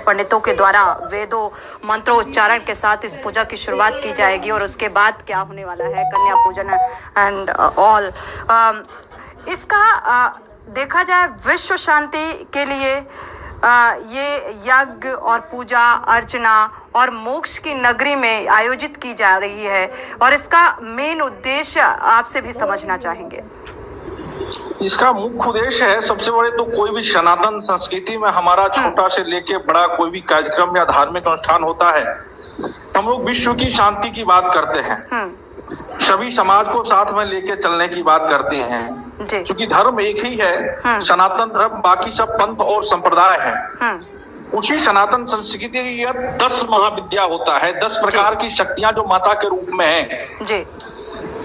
पंडितों के द्वारा वेदों मंत्रोच्चारण के साथ इस पूजा की शुरुआत की जाएगी और उसके बाद क्या होने वाला है, कन्या पूजन एंड ऑल। इसका देखा जाए विश्व शांति के लिए ये यज्ञ और पूजा अर्चना और मोक्ष की नगरी में आयोजित की जा रही है और इसका मेन उद्देश्य आपसे भी समझना चाहेंगे। इसका मुख्य उद्देश्य है, सबसे बड़े तो कोई भी सनातन संस्कृति में हमारा छोटा से लेके बड़ा कोई भी कार्यक्रम या धार्मिक अनुष्ठान होता है तो हम लोग विश्व की शांति की बात करते हैं, सभी समाज को साथ में लेके चलने की बात करते हैं। क्योंकि धर्म एक ही है, सनातन धर्म, बाकी सब पंथ और संप्रदाय है। उसी सनातन संस्कृति की 10 महाविद्या होता है, 10 प्रकार की शक्तियां जो माता के रूप में है,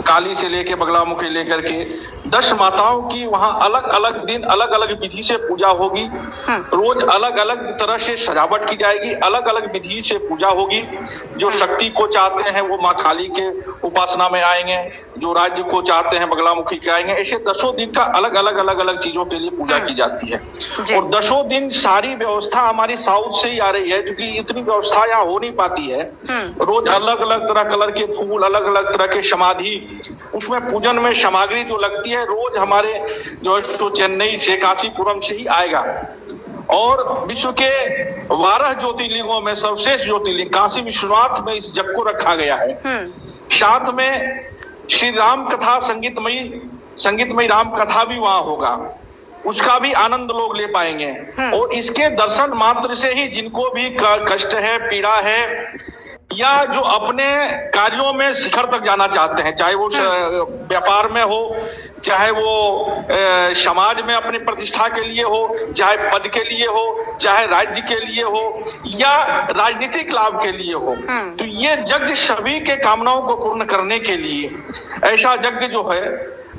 काली से लेके बगलामुखी लेकर के 10 माताओं की वहाँ अलग अलग दिन अलग अलग विधि से पूजा होगी। रोज अलग अलग तरह से सजावट की जाएगी, अलग अलग विधि से पूजा होगी। जो शक्ति को चाहते हैं वो माँ काली के उपासना में आएंगे, जो राज्य को चाहते हैं बगलामुखी के आएंगे। ऐसे 10 दिन का अलग अलग चीजों के लिए पूजा की जाती है। और 10 दिन सारी व्यवस्था हमारी साउथ से ही आ रही है, क्योंकि इतनी व्यवस्था यहाँ हो नहीं पाती है। रोज अलग अलग तरह कलर के फूल, अलग अलग तरह के समाधि, उसमें पूजन में सामग्री जो लगती है रोज हमारे जो है तो चेन्नई से, कांचीपुरम से ही आएगा। और विश्व के 12 ज्योतिर्लिंगों में सर्वश्रेष्ठ ज्योतिर्लिंग काशी विश्वनाथ में इस जग को रखा गया है। साथ में श्री राम कथा संगीतमयी राम कथा भी वहां होगा, उसका भी आनंद लोग ले पाएंगे। और इसके दर्शन मात्र से ही जिनको भी कष्ट है, पीड़ा है, या जो अपने कार्यों में शिखर तक जाना चाहते हैं, चाहे वो व्यापार में हो, चाहे वो समाज में अपनी प्रतिष्ठा के लिए हो, चाहे पद के लिए हो, चाहे राज्य के लिए हो, या राजनीतिक लाभ के लिए हो, तो ये यज्ञ सभी के कामनाओं को पूर्ण करने के लिए ऐसा यज्ञ जो है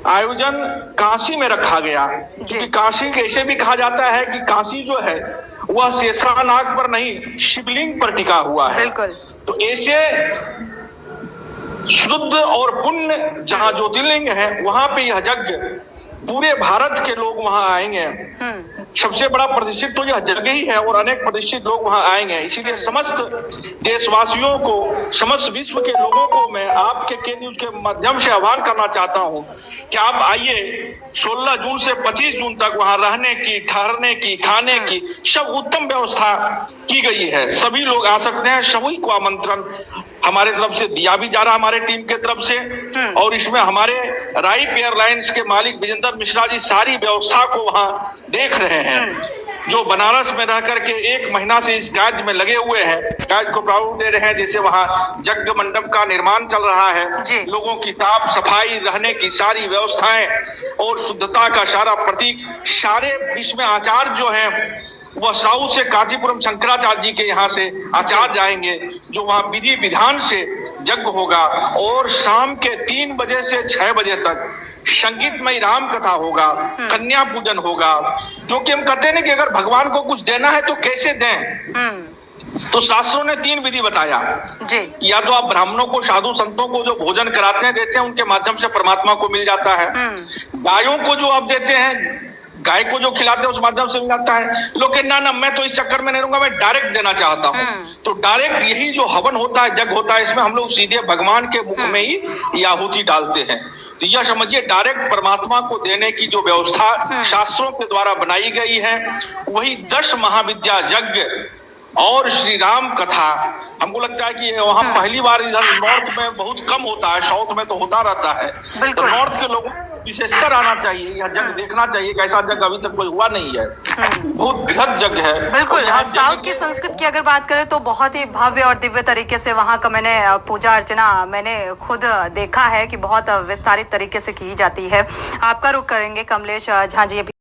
आयोजन काशी में रखा गया। क्योंकि काशी कैसे भी कहा जाता है कि काशी जो है वह शेषानाग पर नहीं, शिवलिंग पर टिका हुआ है। बिल्कुल। तो ऐसे शुद्ध और पुण्य जहाँ ज्योतिर्लिंग है वहां पे यह यज्ञ पूरे भारत के लोग वहां आएंगे। सबसे बड़ा प्रतिष्ठित तो यह जगह ही है और अनेक प्रतिष्ठित लोग वहां आएंगे। इसीलिए समस्त देशवासियों को, समस्त विश्व के लोगों को मैं आपके के न्यूज के माध्यम से आह्वान करना चाहता हूं कि आप आइए। 16 जून से 25 जून तक वहां रहने की, ठहरने की, खाने की सब उत्तम व्यवस्था की गई है। सभी लोग आ सकते हैं, सभी को आमंत्रण हमारे तरफ से दिया भी जा रहा है, हमारे टीम के तरफ से। और इसमें हमारे राइप एयरलाइंस के मालिक विजेंद्र मिश्रा जी सारी व्यवस्था को वहां देख रहे हैं, जो बनारस में रह करके 1 महीना से इस कार्य में लगे हुए हैं, कार्य को प्रारूप दे रहे हैं। जैसे वहां यज्ञ मंडप का निर्माण चल रहा है, लोगों की साफ सफाई, रहने की सारी व्यवस्थाएं और शुद्धता का सारा प्रतीक, सारे इसमें आचार्य जो हैं वह साउथ से कांचीपुरम शंकराचार्य जी के यहाँ से आचार्य आएंगे, जो वहाँ विधि विधान से यज्ञ होगा। और शाम के 3 बजे से 6 बजे तक संगीतमयी राम कथा होगा, कन्या पूजन होगा। क्योंकि हम कहते हैं कि अगर भगवान को कुछ देना है तो कैसे दें, तो शास्त्रों ने 3 विधि बताया जी। या तो आप ब्राह्मणों को, साधु संतों को जो भोजन कराते हैं, देते हैं, उनके माध्यम से परमात्मा को मिल जाता है। गायों को जो आप देते हैं, गाय को जो खिलाते हैं उस माध्यम से मिल जाता है। लोग कहते ना मैं तो इस चक्कर में नहीं रहूंगा, मैं डायरेक्ट देना चाहता हूँ। तो डायरेक्ट यही जो हवन होता है, यज्ञ होता है, इसमें हम लोग सीधे भगवान के मुख में ही आहुति डालते हैं। तो यह समझिए डायरेक्ट परमात्मा को देने की जो व्यवस्था शास्त्रों के द्वारा बनाई गई है, वही 10 महाविद्या यज्ञ और श्री राम कथा। हमको लगता है कि वहाँ पहली बार इधर नॉर्थ में बहुत कम होता है, साउथ में तो होता रहता है। तो नॉर्थ के लोगों विशेषकर आना चाहिए, यह जग देखना चाहिए। कैसा जग अभी तक कोई हुआ नहीं है, बहुत बृहद जग है। बिल्कुल। साउथ की संस्कृति की अगर बात करें तो बहुत ही भव्य और दिव्य तरीके से वहाँ का मैंने पूजा अर्चना मैंने खुद देखा है कि बहुत विस्तारित तरीके से की जाती है। आपका रुख करेंगे कमलेश झा जी।